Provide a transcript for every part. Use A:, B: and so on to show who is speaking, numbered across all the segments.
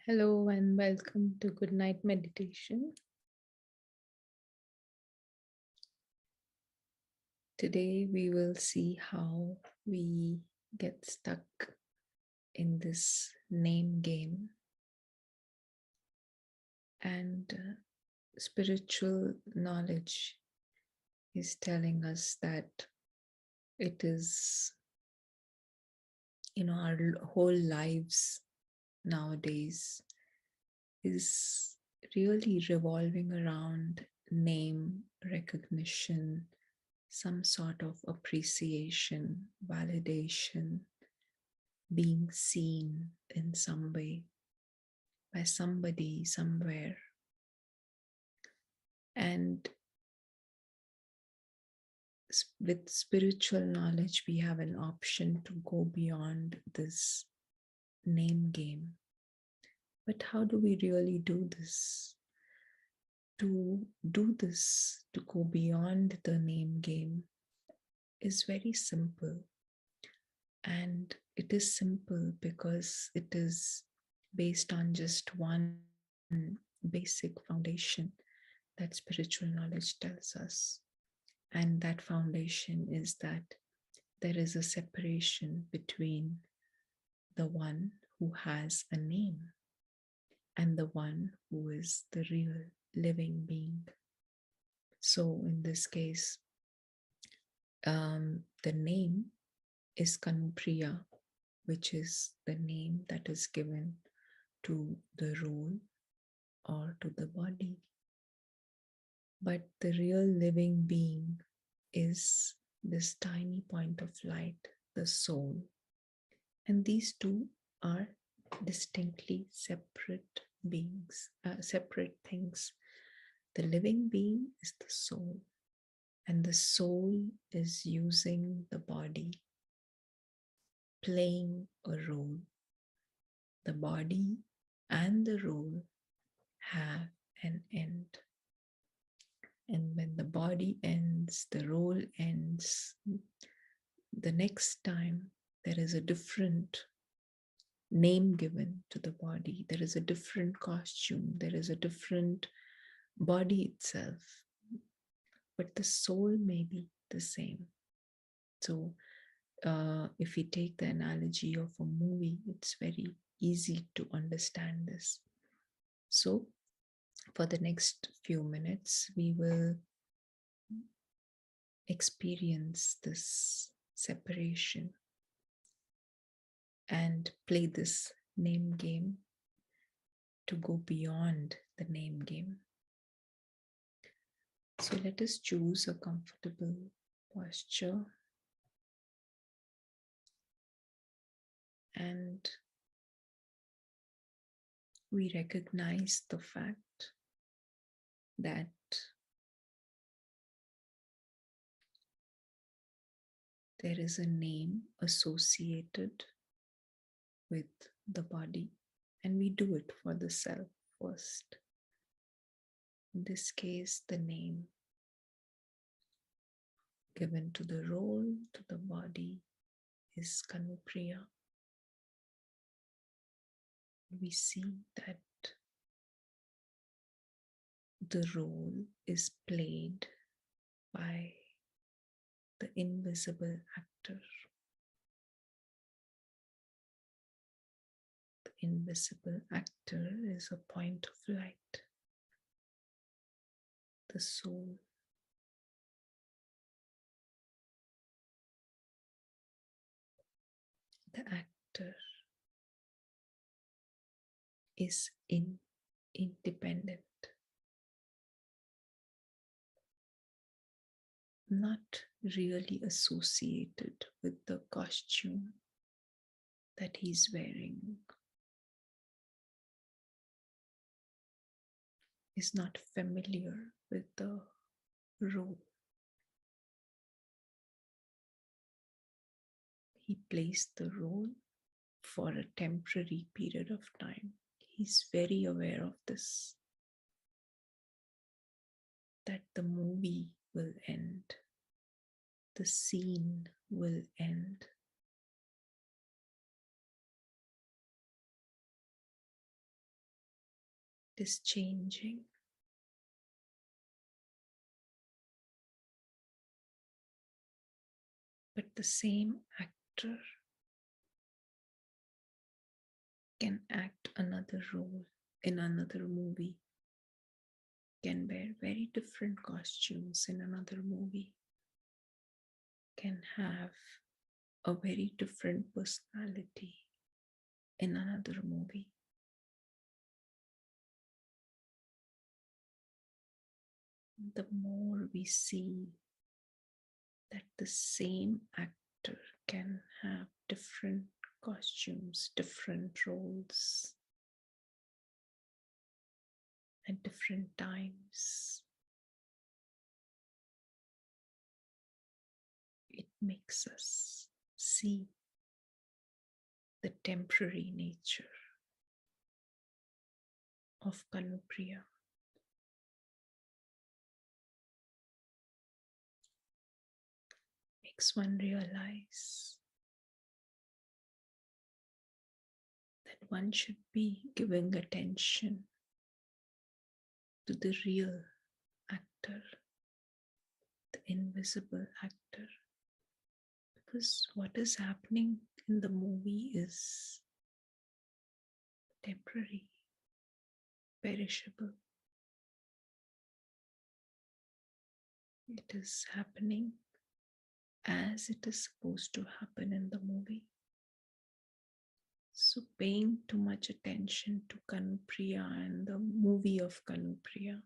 A: Hello and welcome to Good Night Meditation. Today we will see how we get stuck in this name game, and spiritual knowledge is telling us that it is, our whole lives nowadays is really revolving around name recognition, some sort of appreciation, validation, being seen in some way by somebody somewhere. And with spiritual knowledge, we have an option to go beyond this name game. But how do we really do this? To do this, to go beyond the name game, is very simple. And it is simple because it is based on just one basic foundation that spiritual knowledge tells us. And that foundation is that there is a separation between the one who has a name and the one who is the real living being. So in this case, the name is Kanupriya, which is the name that is given to the role or to the body. But the real living being is this tiny point of light, the soul. And these two are distinctly separate beings, separate things. The living being is the soul, and the soul is using the body, playing a role. The body and the role have an end. And when the body ends, the role ends, the next time there is a different name given to the body, there is a different costume, there is a different body itself, but the soul may be the same. So, if we take the analogy of a movie, it's very easy to understand this. So, for the next few minutes, we will experience this separation and play this name game to go beyond the name game. So let us choose a comfortable posture and we recognize the fact that there is a name associated with the body, and we do it for the self first. In this case, the name given to the role, to the body, is Kanupriya. We see that the role is played by the invisible actor. The invisible actor is a point of light, the soul. The actor is independent, not really associated with the costume that he's wearing, is not familiar with the role. He plays the role for a temporary period of time. He's very aware of this, that the movie will end, the scene will end. It is changing. But the same actor can act another role in another movie, can wear very different costumes in another movie, can have a very different personality in another movie. The more we see that the same actor can have different costumes, different roles at different times, it makes us see the temporary nature of Kanupriya. Makes one realize that one should be giving attention to the real actor, the invisible actor, because what is happening in the movie is temporary, perishable. It is happening as it is supposed to happen in the movie. So paying too much attention to Kanupriya and the movie of Kanupriya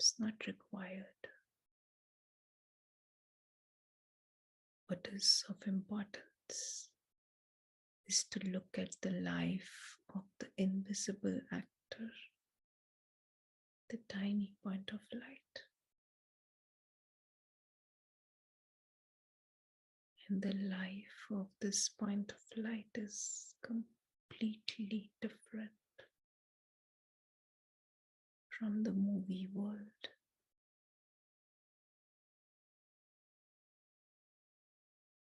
A: is not required. What is of importance is to look at the life of the invisible actor, the tiny point of light. And the life of this point of light is completely different from the movie world.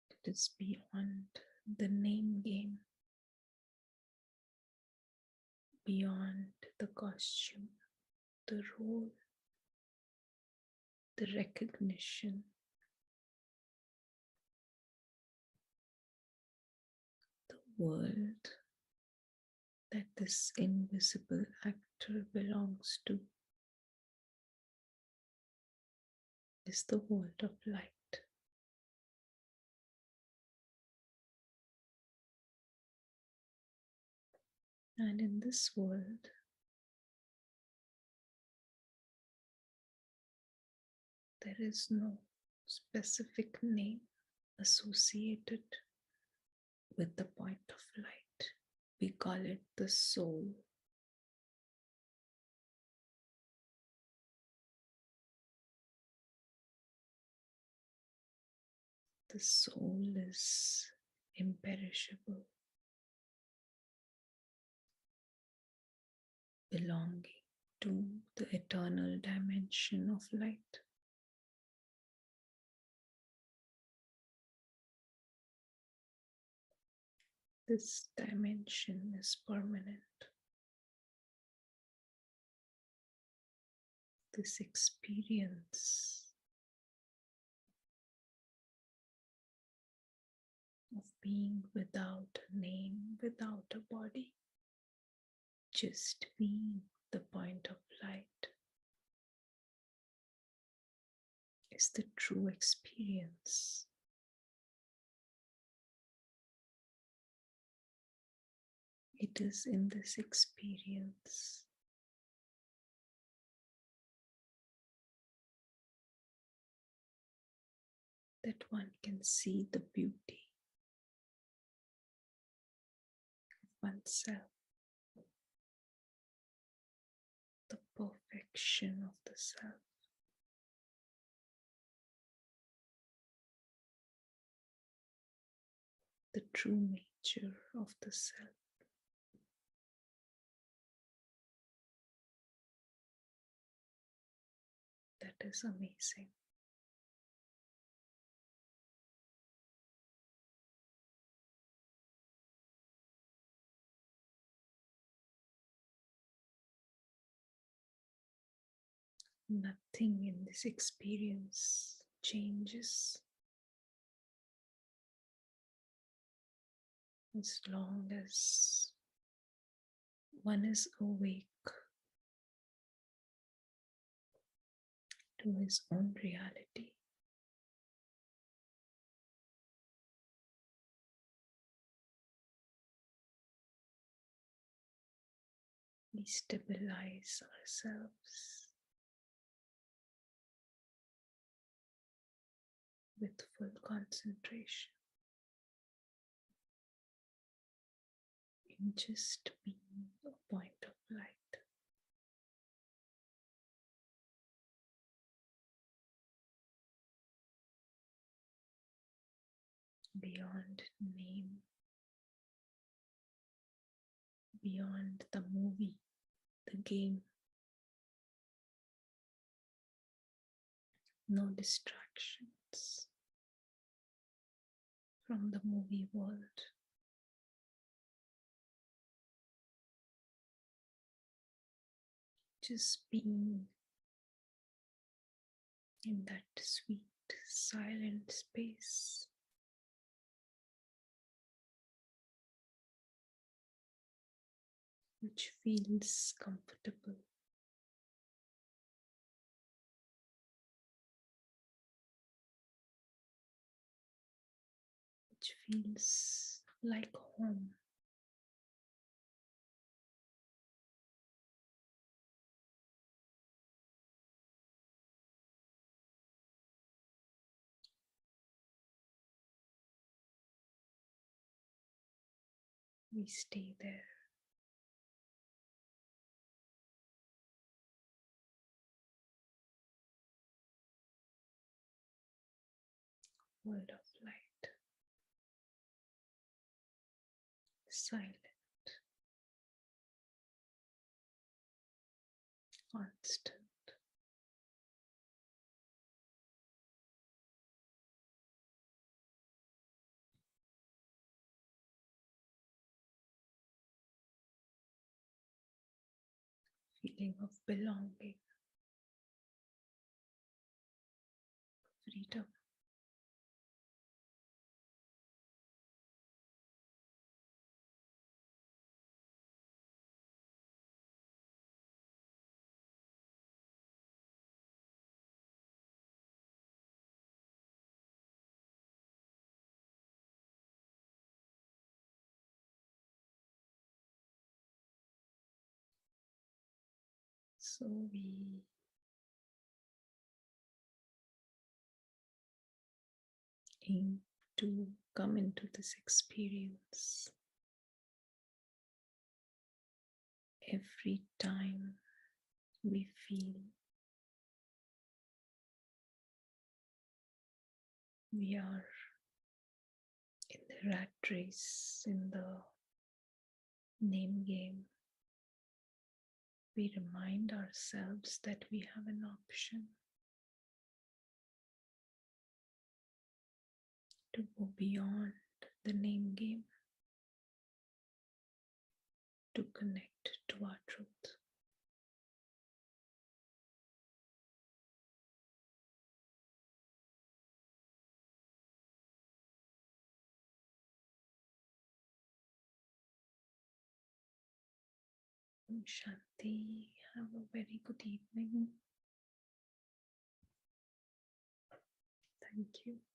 A: It is beyond the name game, beyond the costume, the role, the recognition. The world that this invisible actor belongs to is the world of light. And in this world, there is no specific name associated with the point of light. We call it the soul. The soul is imperishable, belonging to the eternal dimension of light. This dimension is permanent. This experience of being without a name, without a body, just being the point of light is the true experience. It is in this experience that one can see the beauty of oneself, the perfection of the self. The true nature of the self. That is amazing. Nothing in this experience changes as long as one is awake to his own reality. We stabilize ourselves with full concentration in just being a point of light. Beyond name, beyond the movie, the game, no distractions from the movie world. Just being in that sweet, silent space. Which feels comfortable. Which feels like home. We stay there. World of light. Silent. Constant. Feeling of belonging. Freedom. So we aim to come into this experience every time we feel we are in the rat race, in the name game. We remind ourselves that we have an option to go beyond the name game, to connect to our truth. Om Shanti. Have a very good evening. Thank you.